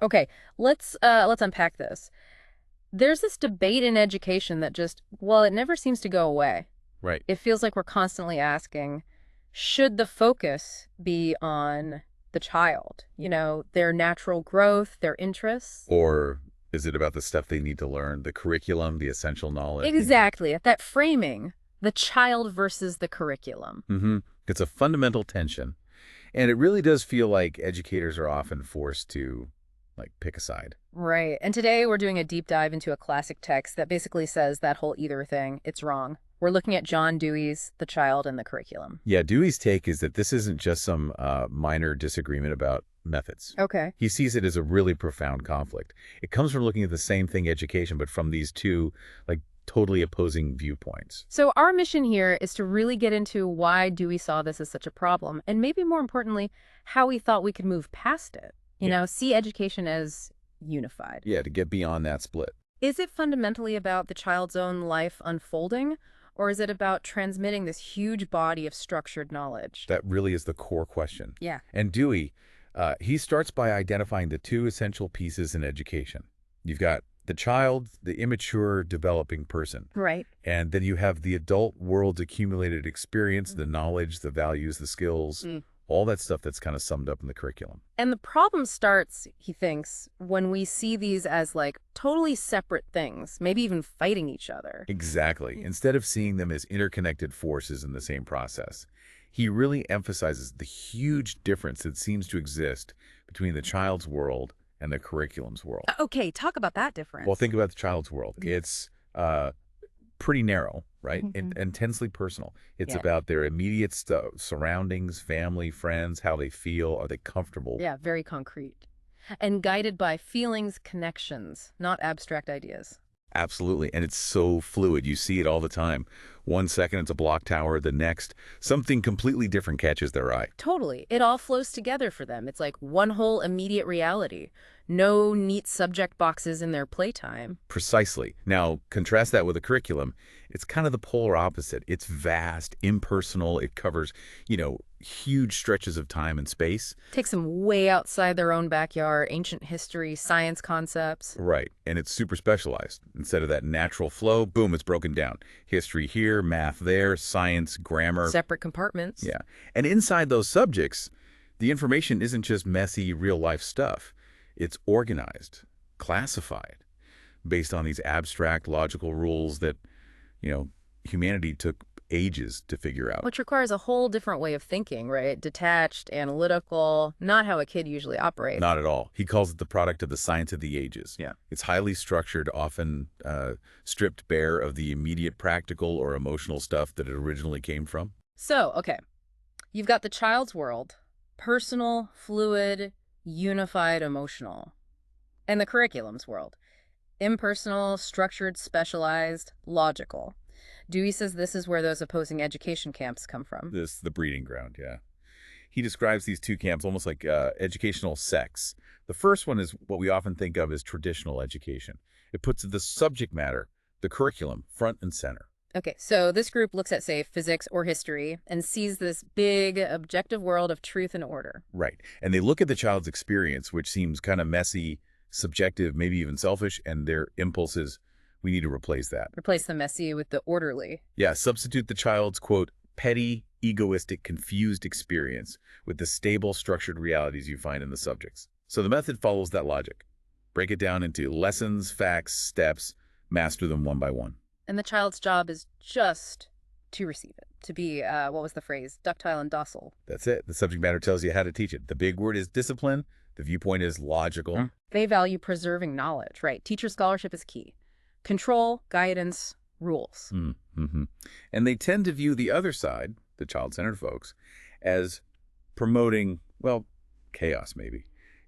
Okay, let's unpack this. There's this debate in education that just, well, it never seems to go away. Right. It feels like we're constantly asking, should the focus be on the child? Their natural growth, their interests? Or is it about the stuff they need to learn, the curriculum, the essential knowledge? Exactly. At that framing, the child versus the curriculum. Mm-hmm. It's a fundamental tension. And it really does feel like educators are often forced to, pick a side. Right. And today we're doing a deep dive into a classic text that basically says that whole either thing. It's wrong. We're looking at John Dewey's The Child and the Curriculum. Yeah, Dewey's take is that this isn't just some minor disagreement about methods. Okay. He sees it as a really profound conflict. It comes from looking at the same thing, education, but from these two, totally opposing viewpoints. So our mission here is to really get into why Dewey saw this as such a problem, and maybe more importantly, how he thought we could move past it. See education as unified. Yeah, to get beyond that split. Is it fundamentally about the child's own life unfolding, or is it about transmitting this huge body of structured knowledge? That really is the core question. Yeah. And Dewey, he starts by identifying the two essential pieces in education. You've got the child, the immature, developing person. Right. And then you have the adult world's accumulated experience, the knowledge, the values, the skills, all that stuff that's kind of summed up in the curriculum. And the problem starts, he thinks, when we see these as totally separate things, maybe even fighting each other. Exactly. Instead of seeing them as interconnected forces in the same process, he really emphasizes the huge difference that seems to exist between the child's world and the curriculum's world. Okay, talk about that difference. Well, think about the child's world. It's pretty narrow, right? Intensely personal. It's about their immediate surroundings, family, friends, how they feel. Are they comfortable? Yeah, very concrete. And guided by feelings, connections, not abstract ideas. Absolutely. And it's so fluid. You see it all the time. 1 second it's a block tower. The next, something completely different catches their eye. Totally. It all flows together for them. It's like one whole immediate reality. No neat subject boxes in their playtime. Precisely. Now, contrast that with a curriculum. It's kind of the polar opposite. It's vast, impersonal. It covers, huge stretches of time and space. Takes them way outside their own backyard, ancient history, science concepts. Right. And it's super specialized. Instead of that natural flow, boom, it's broken down. History here, math there, science, grammar. Separate compartments. Yeah. And inside those subjects, the information isn't just messy, real-life stuff. It's organized, classified, based on these abstract logical rules that, humanity took ages to figure out. Which requires a whole different way of thinking, right? Detached, analytical, not how a kid usually operates. Not at all. He calls it the product of the science of the ages. Yeah. It's highly structured, often stripped bare of the immediate practical or emotional stuff that it originally came from. So, okay, you've got the child's world, personal, fluid, unified, emotional, and the curriculum's world, impersonal, structured, specialized, logical. Dewey says this is where those opposing education camps come from. The breeding ground, yeah. He describes these two camps almost like educational sects. The first one is what we often think of as traditional education. It puts the subject matter, the curriculum, front and center. Okay, so this group looks at, say, physics or history and sees this big, objective world of truth and order. Right. And they look at the child's experience, which seems kind of messy, subjective, maybe even selfish, and their impulse is, we need to replace that. Replace the messy with the orderly. Yeah, substitute the child's, quote, petty, egoistic, confused experience with the stable, structured realities you find in the subjects. So the method follows that logic. Break it down into lessons, facts, steps, master them one by one. And the child's job is just to receive it, to be, what was the phrase, ductile and docile. That's it. The subject matter tells you how to teach it. The big word is discipline. The viewpoint is logical. They value preserving knowledge, right? Teacher scholarship is key. Control, guidance, rules. And they tend to view the other side, the child-centered folks, as promoting, well, chaos maybe,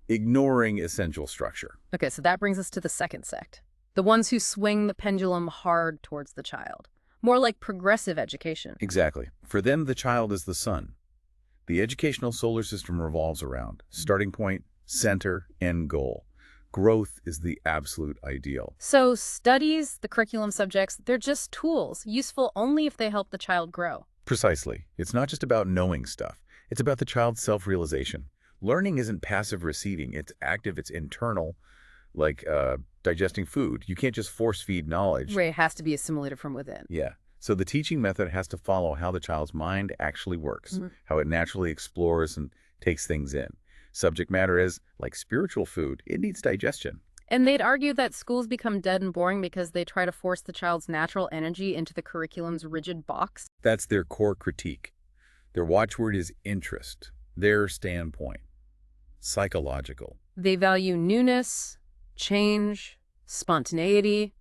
ignoring essential structure. Okay, so that brings us to the second sect. The ones who swing the pendulum hard towards the child. More like progressive education. Exactly. For them, the child is the sun. The educational solar system revolves around starting point, center, end goal. Growth is the absolute ideal. So studies, the curriculum subjects, they're just tools, useful only if they help the child grow. Precisely. It's not just about knowing stuff. It's about the child's self-realization, Learning isn't passive receiving. It's active. It's internal, like digesting food. You can't just force feed knowledge. Right, it has to be assimilated from within. Yeah. So the teaching method has to follow how the child's mind actually works, how it naturally explores and takes things in. Subject matter is like spiritual food. It needs digestion. And they'd argue that schools become dead and boring because they try to force the child's natural energy into the curriculum's rigid box. That's their core critique. Their watchword is interest, their standpoint, psychological. They value newness, change, spontaneity.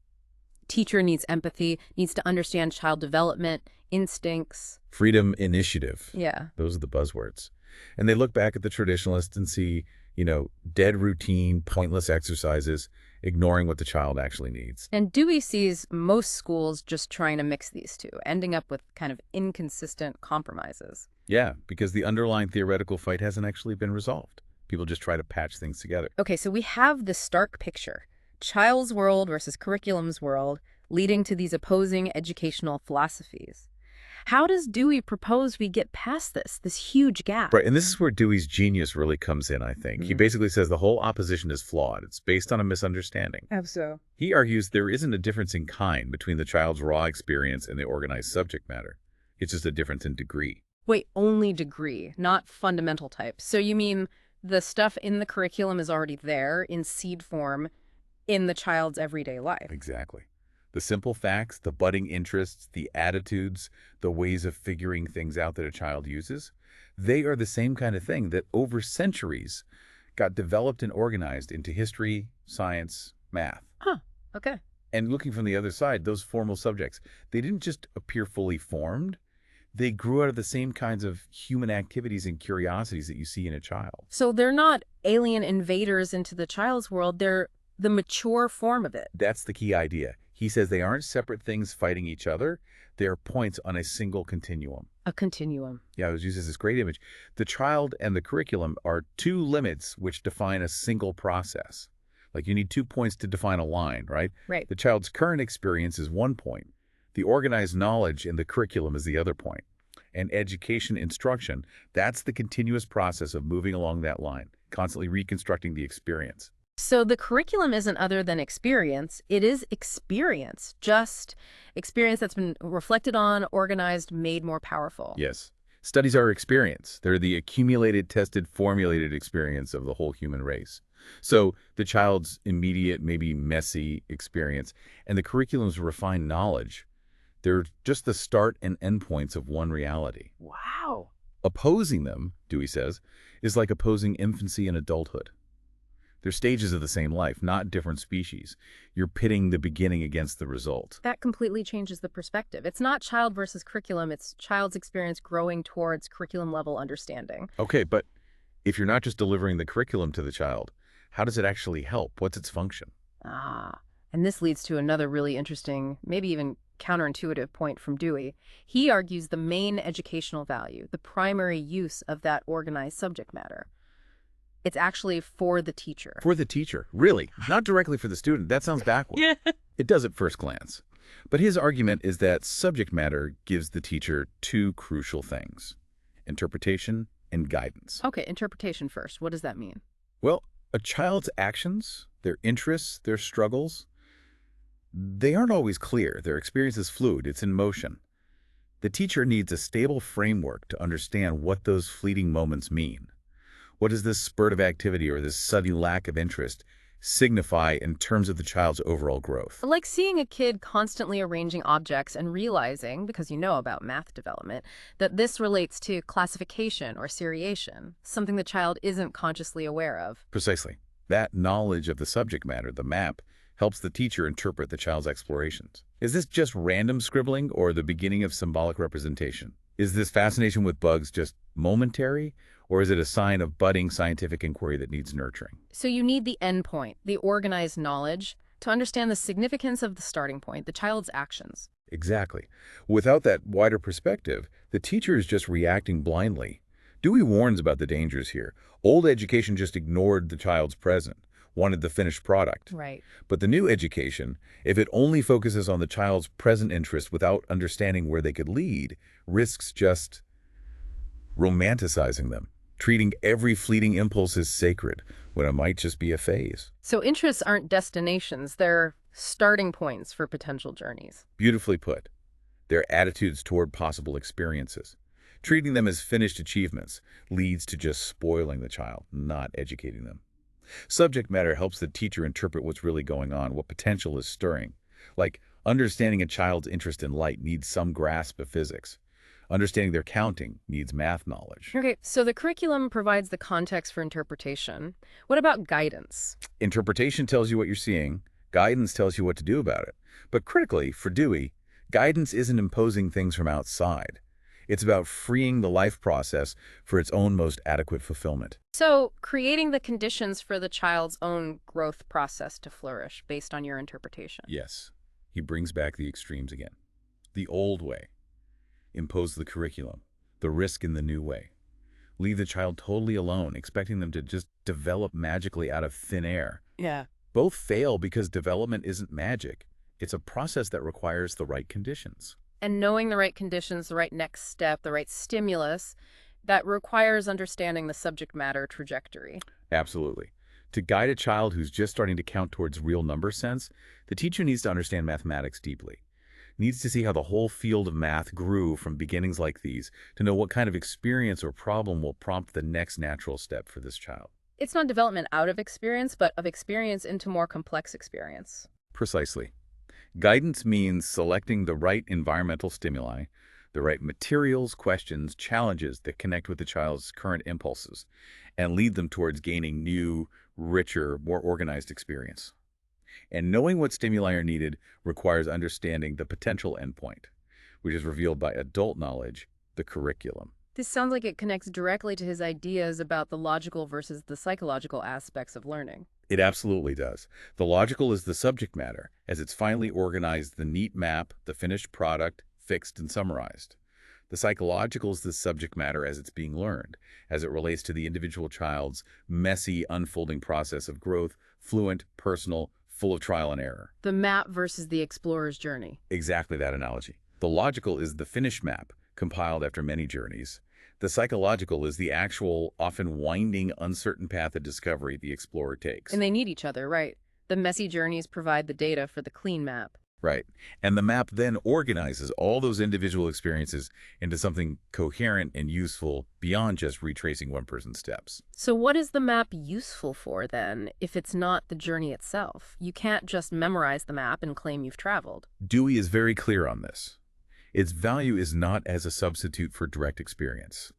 Teacher needs empathy, needs to understand child development, instincts. Freedom, initiative. Yeah. Those are the buzzwords. And they look back at the traditionalists and see, dead routine, pointless exercises, ignoring what the child actually needs. And Dewey sees most schools just trying to mix these two, ending up with kind of inconsistent compromises. Yeah, because the underlying theoretical fight hasn't actually been resolved. People just try to patch things together. Okay, so we have this stark picture. Child's world versus curriculum's world, leading to these opposing educational philosophies. How does Dewey propose we get past this huge gap? Right, and this is where Dewey's genius really comes in, I think. He basically says the whole opposition is flawed. It's based on a misunderstanding. How so? He argues there isn't a difference in kind between the child's raw experience and the organized subject matter. It's just a difference in degree. Wait, only degree, not fundamental type. So you mean the stuff in the curriculum is already there in seed form in the child's everyday life? Exactly. The simple facts, the budding interests, the attitudes, the ways of figuring things out that a child uses, they are the same kind of thing that over centuries got developed and organized into history, science, math. Huh, okay. And looking from the other side, those formal subjects, they didn't just appear fully formed. They grew out of the same kinds of human activities and curiosities that you see in a child. So they're not alien invaders into the child's world, they're the mature form of it. That's the key idea. He says they aren't separate things fighting each other. They're points on a single continuum. A continuum. Yeah, I was using this great image. The child and the curriculum are two limits which define a single process. Like you need 2 points to define a line, right? Right. The child's current experience is 1 point. The organized knowledge in the curriculum is the other point. And education instruction, that's the continuous process of moving along that line, constantly reconstructing the experience. So the curriculum isn't other than experience. It is experience, just experience that's been reflected on, organized, made more powerful. Yes. Studies are experience. They're the accumulated, tested, formulated experience of the whole human race. So the child's immediate, maybe messy experience and the curriculum's refined knowledge, they're just the start and end points of one reality. Wow. Opposing them, Dewey says, is like opposing infancy and adulthood. They're stages of the same life, not different species. You're pitting the beginning against the result. That completely changes the perspective. It's not child versus curriculum, it's child's experience growing towards curriculum-level understanding. Okay, but if you're not just delivering the curriculum to the child, how does it actually help? What's its function? And this leads to another really interesting, maybe even counterintuitive point from Dewey. He argues the main educational value, the primary use of that organized subject matter, it's actually for the teacher. For the teacher, really. Not directly for the student. That sounds backward. Yeah. It does at first glance. But his argument is that subject matter gives the teacher two crucial things: interpretation and guidance. Okay, interpretation first. What does that mean? Well, a child's actions, their interests, their struggles, they aren't always clear. Their experience is fluid. It's in motion. The teacher needs a stable framework to understand what those fleeting moments mean. What does this spurt of activity or this sudden lack of interest signify in terms of the child's overall growth? Like seeing a kid constantly arranging objects and realizing, because you know about math development, that this relates to classification or seriation, something the child isn't consciously aware of. Precisely. That knowledge of the subject matter, the map, helps the teacher interpret the child's explorations. Is this just random scribbling or the beginning of symbolic representation? Is this fascination with bugs just momentary, or is it a sign of budding scientific inquiry that needs nurturing? So you need the end point, the organized knowledge, to understand the significance of the starting point, the child's actions. Exactly. Without that wider perspective, the teacher is just reacting blindly. Dewey warns about the dangers here. Old education just ignored the child's present, wanted the finished product. Right. But the new education, if it only focuses on the child's present interest without understanding where they could lead, risks just romanticizing them. treating every fleeting impulse as sacred when it might just be a phase. So interests aren't destinations, they're starting points for potential journeys. Beautifully put. Their attitudes toward possible experiences. Treating them as finished achievements leads to just spoiling the child, not educating them. Subject matter helps the teacher interpret what's really going on, what potential is stirring. Like, understanding a child's interest in light needs some grasp of physics. Understanding their counting needs math knowledge. Okay, so the curriculum provides the context for interpretation. What about guidance? Interpretation tells you what you're seeing. Guidance tells you what to do about it. But critically, for Dewey, guidance isn't imposing things from outside. It's about freeing the life process for its own most adequate fulfillment. So creating the conditions for the child's own growth process to flourish based on your interpretation. Yes, he brings back the extremes again. The old way. Impose the curriculum. The risk in the new way. Leave the child totally alone, expecting them to just develop magically out of thin air. Yeah. Both fail because development isn't magic. It's a process that requires the right conditions. And knowing the right conditions, the right next step, the right stimulus, that requires understanding the subject matter trajectory. Absolutely. To guide a child who's just starting to count towards real number sense, the teacher needs to understand mathematics deeply. Needs to see how the whole field of math grew from beginnings like these to know what kind of experience or problem will prompt the next natural step for this child. It's not development out of experience, but of experience into more complex experience. Precisely. Guidance means selecting the right environmental stimuli, the right materials, questions, challenges that connect with the child's current impulses, and lead them towards gaining new, richer, more organized experience. And knowing what stimuli are needed requires understanding the potential endpoint, which is revealed by adult knowledge, the curriculum. This sounds like it connects directly to his ideas about the logical versus the psychological aspects of learning. It absolutely does. The logical is the subject matter, as it's finally organized the neat map, the finished product, fixed and summarized. The psychological is the subject matter as it's being learned, as it relates to the individual child's messy, unfolding process of growth, fluent, personal, full of trial and error. The map versus the explorer's journey. Exactly that analogy. The logical is the finished map, compiled after many journeys. The psychological is the actual, often winding, uncertain path of discovery the explorer takes. And they need each other, right? The messy journeys provide the data for the clean map. Right. And the map then organizes all those individual experiences into something coherent and useful beyond just retracing one person's steps. So what is the map useful for, then, if it's not the journey itself? You can't just memorize the map and claim you've traveled. Dewey is very clear on this. Its value is not as a substitute for direct experience.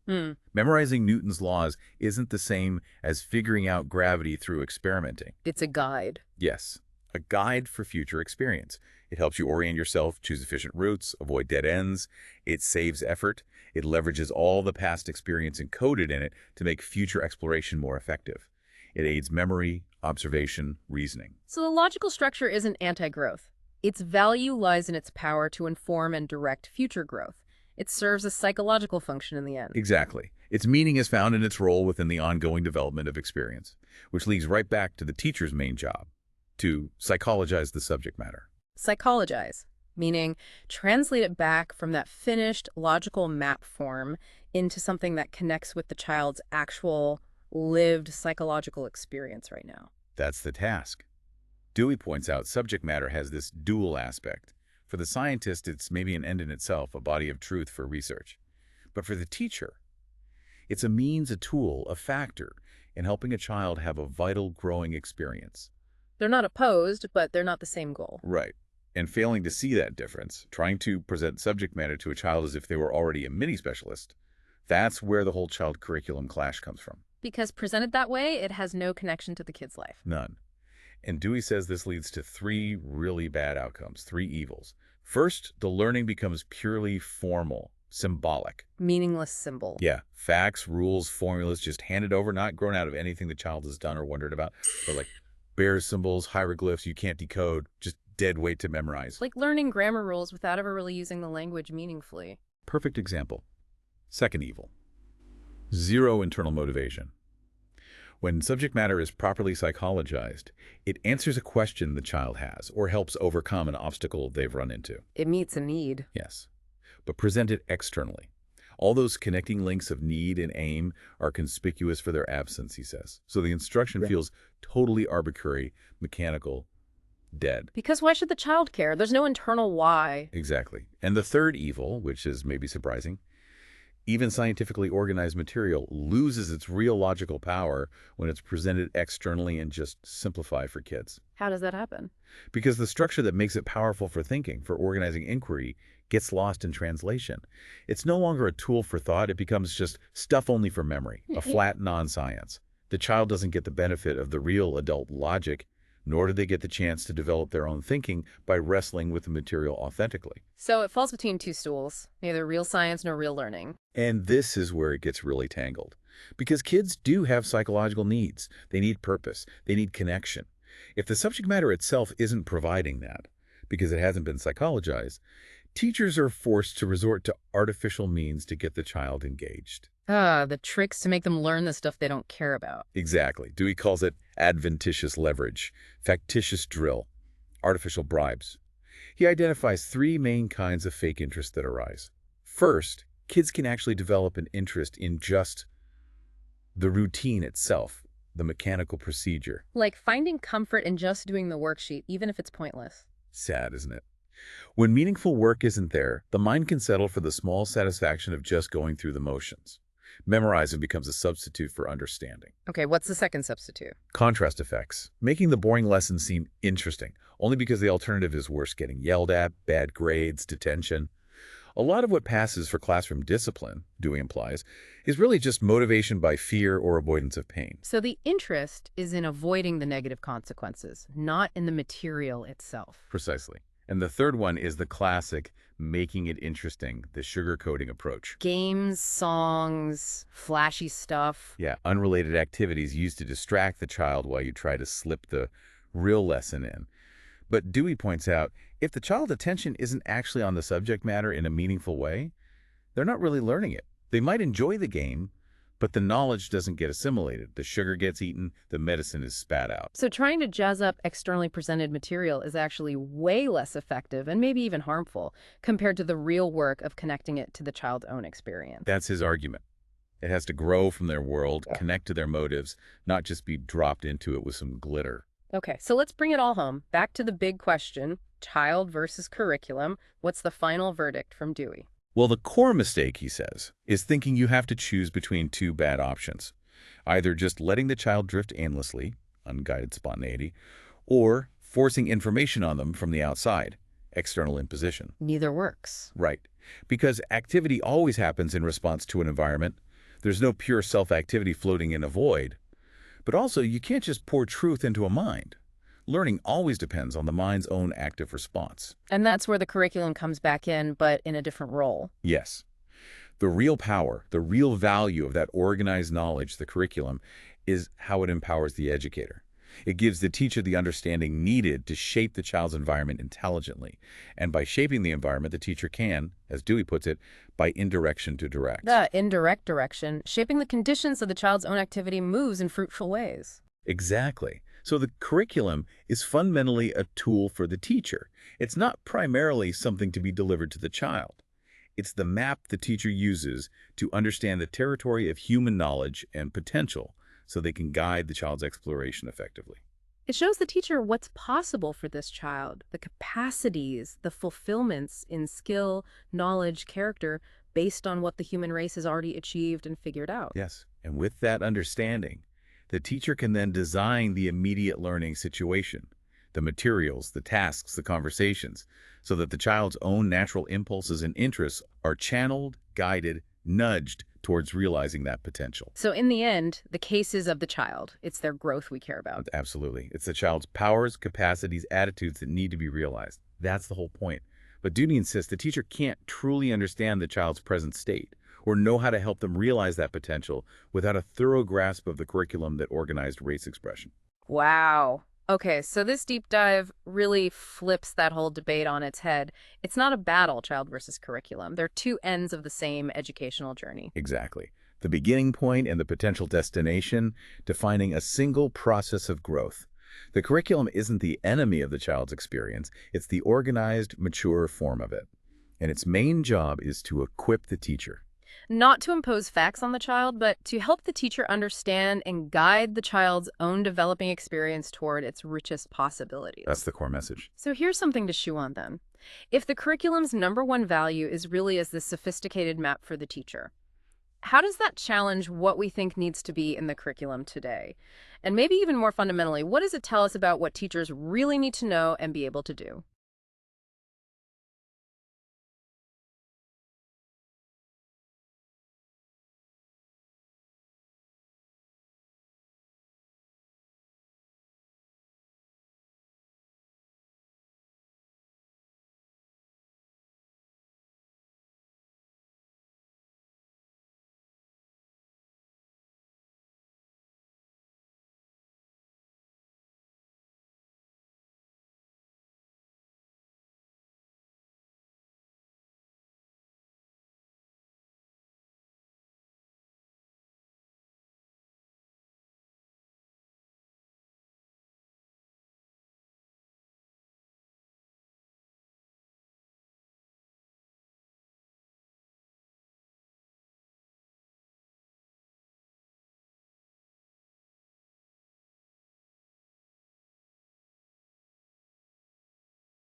Memorizing Newton's laws isn't the same as figuring out gravity through experimenting. It's a guide. Yes, a guide for future experience. It helps you orient yourself, choose efficient routes, avoid dead ends. It saves effort. It leverages all the past experience encoded in it to make future exploration more effective. It aids memory, observation, reasoning. So the logical structure isn't anti-growth. Its value lies in its power to inform and direct future growth. It serves a psychological function in the end. Exactly. Its meaning is found in its role within the ongoing development of experience, which leads right back to the teacher's main job, to psychologize the subject matter. Psychologize, meaning translate it back from that finished logical map form into something that connects with the child's actual lived psychological experience right now. That's the task. Dewey points out subject matter has this dual aspect. For the scientist, it's maybe an end in itself, a body of truth for research. But for the teacher, it's a means, a tool, a factor in helping a child have a vital growing experience. They're not opposed, but they're not the same goal. Right. And failing to see that difference, trying to present subject matter to a child as if they were already a mini-specialist, that's where the whole child curriculum clash comes from. Because presented that way, it has no connection to the kid's life. None. And Dewey says this leads to three really bad outcomes, three evils. First, the learning becomes purely formal, symbolic. Meaningless symbol. Yeah, facts, rules, formulas just handed over, not grown out of anything the child has done or wondered about. But like bear symbols, hieroglyphs you can't decode, just dead weight to memorize. Like learning grammar rules without ever really using the language meaningfully. Perfect example. Second evil. Zero internal motivation. When subject matter is properly psychologized, it answers a question the child has or helps overcome an obstacle they've run into. It meets a need. Yes, but present it externally. All those connecting links of need and aim are conspicuous for their absence, he says. So the instruction Yeah. feels totally arbitrary, mechanical, dead. Because why should the child care? There's no internal why. Exactly. And the third evil, which is maybe surprising, even scientifically organized material loses its real logical power when it's presented externally and just simplified for kids. How does that happen? Because the structure that makes it powerful for thinking, for organizing inquiry, gets lost in translation. It's no longer a tool for thought. It becomes just stuff only for memory, a flat non-science. The child doesn't get the benefit of the real adult logic, nor do they get the chance to develop their own thinking by wrestling with the material authentically. So it falls between two stools, neither real science nor real learning. And this is where it gets really tangled. Because kids do have psychological needs. They need purpose. They need connection. If the subject matter itself isn't providing that, because it hasn't been psychologized, teachers are forced to resort to artificial means to get the child engaged. The tricks to make them learn the stuff they don't care about. Exactly. Dewey calls it adventitious leverage, factitious drill, artificial bribes. He identifies three main kinds of fake interest that arise. First, kids can actually develop an interest in just the routine itself, the mechanical procedure. Like finding comfort in just doing the worksheet, even if it's pointless. Sad, isn't it? When meaningful work isn't there, the mind can settle for the small satisfaction of just going through the motions. Memorizing becomes a substitute for understanding. Okay, what's the second substitute? Contrast effects, making the boring lesson seem interesting, only because the alternative is worse, getting yelled at, bad grades, detention. A lot of what passes for classroom discipline, Dewey implies, is really just motivation by fear or avoidance of pain. So the interest is in avoiding the negative consequences, not in the material itself. Precisely. And the third one is the classic making it interesting, the sugarcoating approach. Games, songs, flashy stuff. Yeah, unrelated activities used to distract the child while you try to slip the real lesson in. But Dewey points out, if the child's attention isn't actually on the subject matter in a meaningful way, they're not really learning it. They might enjoy the game, but the knowledge doesn't get assimilated. The sugar gets eaten, the medicine is spat out. So trying to jazz up externally presented material is actually way less effective and maybe even harmful compared to the real work of connecting it to the child's own experience. That's his argument. It has to grow from their world, connect to their motives, not just be dropped into it with some glitter. Okay, so let's bring it all home. Back to the big question, child versus curriculum. What's the final verdict from Dewey? Well, the core mistake, he says, is thinking you have to choose between two bad options. Either just letting the child drift aimlessly, unguided spontaneity, or forcing information on them from the outside, external imposition. Neither works. Right. Because activity always happens in response to an environment. There's no pure self-activity floating in a void. But also, you can't just pour truth into a mind. Learning always depends on the mind's own active response. And that's where the curriculum comes back in, but in a different role. Yes. The real power, the real value of that organized knowledge, the curriculum, is how it empowers the educator. It gives the teacher the understanding needed to shape the child's environment intelligently. And by shaping the environment, the teacher can, as Dewey puts it, by indirection to direct. The indirect direction, shaping the conditions so the child's own activity moves in fruitful ways. Exactly. So the curriculum is fundamentally a tool for the teacher. It's not primarily something to be delivered to the child. It's the map the teacher uses to understand the territory of human knowledge and potential so they can guide the child's exploration effectively. It shows the teacher what's possible for this child, the capacities, the fulfillments in skill, knowledge, character, based on what the human race has already achieved and figured out. Yes, and with that understanding, the teacher can then design the immediate learning situation, the materials, the tasks, the conversations, so that the child's own natural impulses and interests are channeled, guided, nudged towards realizing that potential. So in the end, the case is of the child. It's their growth we care about. Absolutely. It's the child's powers, capacities, attitudes that need to be realized. That's the whole point. But Dewey insists the teacher can't truly understand the child's present state or know how to help them realize that potential without a thorough grasp of the curriculum that organized race expression. Wow. Okay, so this deep dive really flips that whole debate on its head. It's not a battle, child versus curriculum. They're two ends of the same educational journey. Exactly. The beginning point and the potential destination, defining a single process of growth. The curriculum isn't the enemy of the child's experience. It's the organized, mature form of it. And its main job is to equip the teacher. Not to impose facts on the child, but to help the teacher understand and guide the child's own developing experience toward its richest That's possibilities. the core message. So here's something to chew on then. If the curriculum's number one value is really as this sophisticated map for the teacher, how does that challenge what we think needs to be in the curriculum today? And maybe even more fundamentally, what does it tell us about what teachers really need to know and be able to do?